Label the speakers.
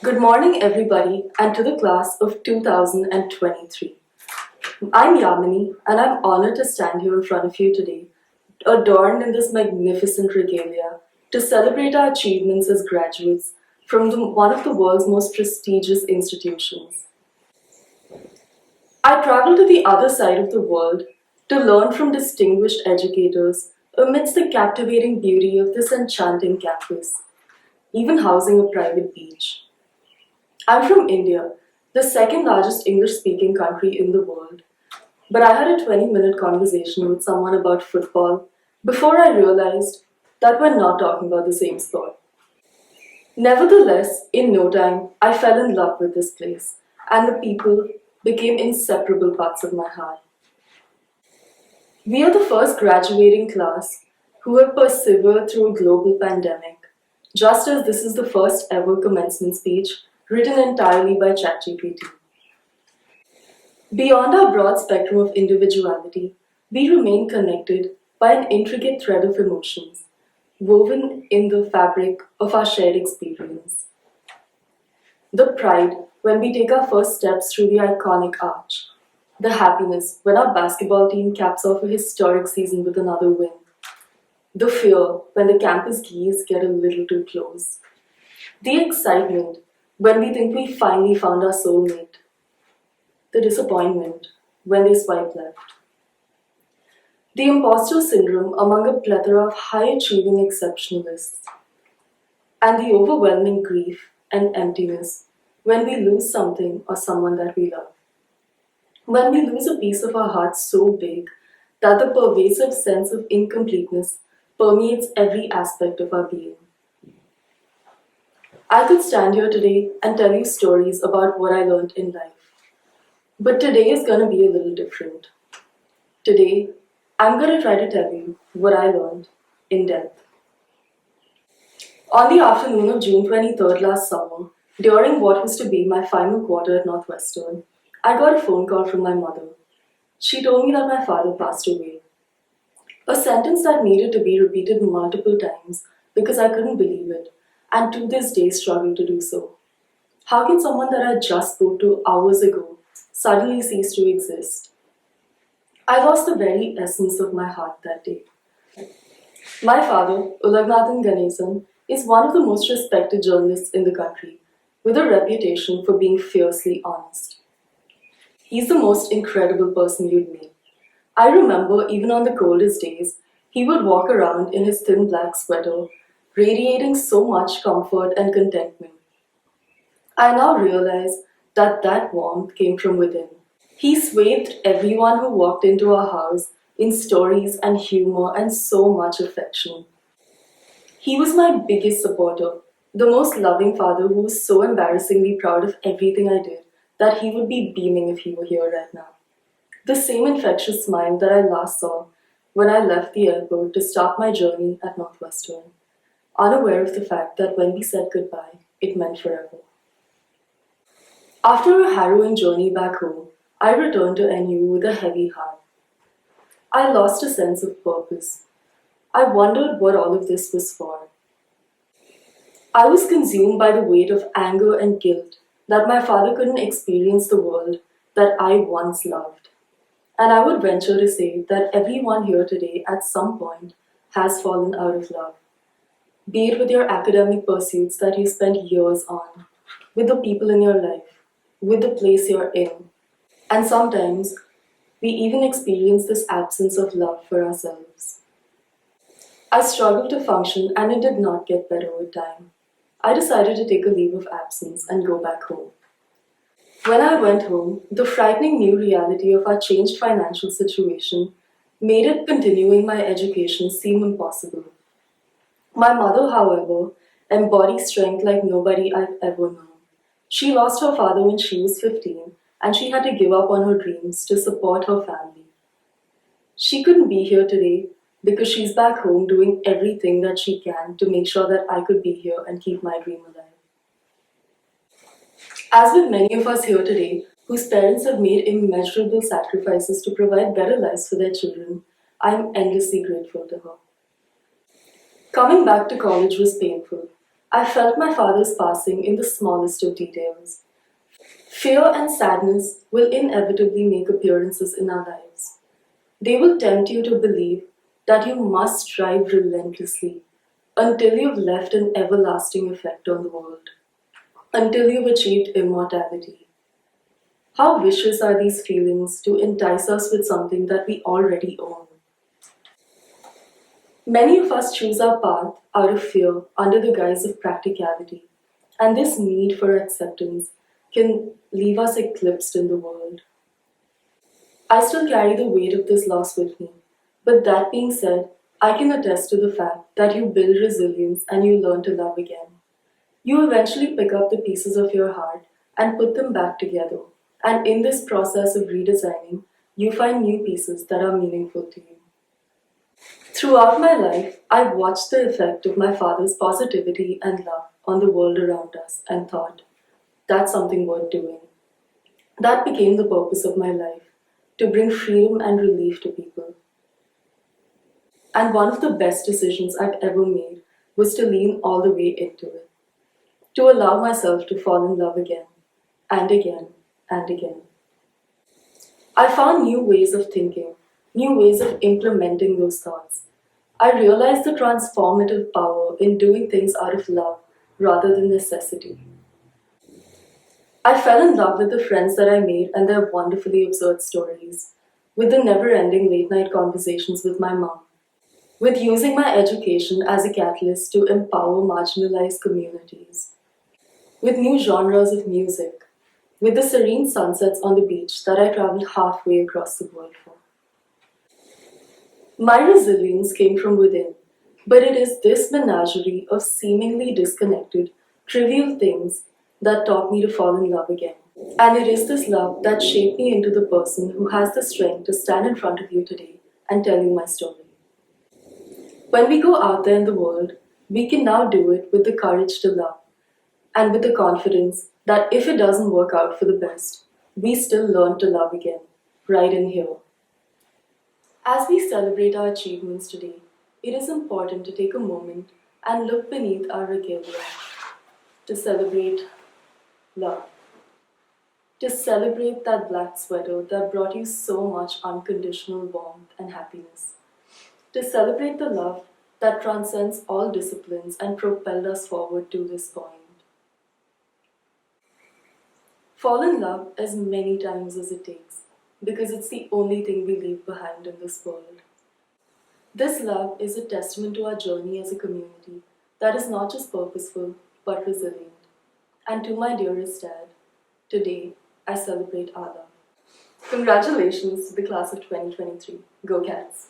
Speaker 1: Good morning, everybody, and to the class of 2023. I'm Yamini, and I'm honored to stand here in front of you today, adorned in this magnificent regalia, to celebrate our achievements as graduates from one of the world's most prestigious institutions. I traveled to the other side of the world to learn from distinguished educators amidst the captivating beauty of this enchanting campus, even housing a private beach. I'm from India, the second largest English speaking country in the world, but I had a 20-minute conversation with someone about football before I realized that we're not talking about the same sport. Nevertheless, in no time, I fell in love with this place, and the people became inseparable parts of my heart. We are the first graduating class who have persevered through a global pandemic, just as this is the first ever commencement speech written entirely by ChatGPT. Beyond our broad spectrum of individuality, we remain connected by an intricate thread of emotions, woven in the fabric of our shared experience. The pride when we take our first steps through the iconic arch, the happiness when our basketball team caps off a historic season with another win, the fear when the campus keys get a little too close, the excitement when we think we finally found our soulmate, the disappointment when they swipe left, the imposter syndrome among a plethora of high-achieving exceptionalists, and the overwhelming grief and emptiness when we lose something or someone that we love. When we lose a piece of our heart so big that the pervasive sense of incompleteness permeates every aspect of our being. I could stand here today and tell you stories about what I learned in life. But today is going to be a little different. Today, I'm going to try to tell you what I learned in depth. On the afternoon of June 23rd last summer, during what was to be my final quarter at Northwestern, I got a phone call from my mother. She told me that my father passed away. A sentence that needed to be repeated multiple times because I couldn't believe it, and to this day struggle to do so. How can someone that I just spoke to hours ago suddenly cease to exist? I lost the very essence of my heart that day. My father, Ulaganathan, is one of the most respected journalists in the country, with a reputation for being fiercely honest. He's the most incredible person you'd meet. I remember even on the coldest days, he would walk around in his thin black sweater, radiating so much comfort and contentment. I now realize that that warmth came from within. He swathed everyone who walked into our house in stories and humor and so much affection. He was my biggest supporter, the most loving father who was so embarrassingly proud of everything I did that he would be beaming if he were here right now. The same infectious smile that I last saw when I left the airport to start my journey at Northwestern, unaware of the fact that when we said goodbye, it meant forever. After a harrowing journey back home, I returned to NU with a heavy heart. I lost a sense of purpose. I wondered what all of this was for. I was consumed by the weight of anger and guilt that my father couldn't experience the world that I once loved. And I would venture to say that everyone here today at some point has fallen out of love. Be it with your academic pursuits that you spent years on, with the people in your life, with the place you're in. And sometimes, we even experience this absence of love for ourselves. I struggled to function and it did not get better with time. I decided to take a leave of absence and go back home. When I went home, the frightening new reality of our changed financial situation made it continuing my education seem impossible. My mother, however, embodies strength like nobody I've ever known. She lost her father when she was 15, and she had to give up on her dreams to support her family. She couldn't be here today because she's back home doing everything that she can to make sure that I could be here and keep my dream alive. As with many of us here today, whose parents have made immeasurable sacrifices to provide better lives for their children, I am endlessly grateful to her. Coming back to college was painful. I felt my father's passing in the smallest of details. Fear and sadness will inevitably make appearances in our lives. They will tempt you to believe that you must strive relentlessly until you've left an everlasting effect on the world, until you've achieved immortality. How vicious are these feelings to entice us with something that we already own? Many of us choose our path out of fear under the guise of practicality, and this need for acceptance can leave us eclipsed in the world. I still carry the weight of this loss with me, but that being said, I can attest to the fact that you build resilience and you learn to love again. You eventually pick up the pieces of your heart and put them back together, and in this process of redesigning, you find new pieces that are meaningful to you. Throughout my life, I've watched the effect of my father's positivity and love on the world around us and thought, that's something worth doing. That became the purpose of my life, to bring freedom and relief to people. And one of the best decisions I've ever made was to lean all the way into it, to allow myself to fall in love again, and again, and again. I found new ways of thinking, new ways of implementing those thoughts. I realized the transformative power in doing things out of love rather than necessity. I fell in love with the friends that I made and their wonderfully absurd stories, with the never ending late night conversations with my mom, with using my education as a catalyst to empower marginalized communities, with new genres of music, with the serene sunsets on the beach that I traveled halfway across the world for. My resilience came from within, but it is this menagerie of seemingly disconnected, trivial things that taught me to fall in love again. And it is this love that shaped me into the person who has the strength to stand in front of you today and tell you my story. When we go out there in the world, we can now do it with the courage to love and with the confidence that if it doesn't work out for the best, we still learn to love again, right in here. As we celebrate our achievements today, it is important to take a moment and look beneath our regalia to celebrate love. To celebrate that black sweater that brought you so much unconditional warmth and happiness. To celebrate the love that transcends all disciplines and propelled us forward to this point. Fall in love as many times as it takes, because it's the only thing we leave behind in this world. This love is a testament to our journey as a community that is not just purposeful, but resilient. And to my dearest dad, today I celebrate our love. Congratulations to the class of 2023. Go Cats!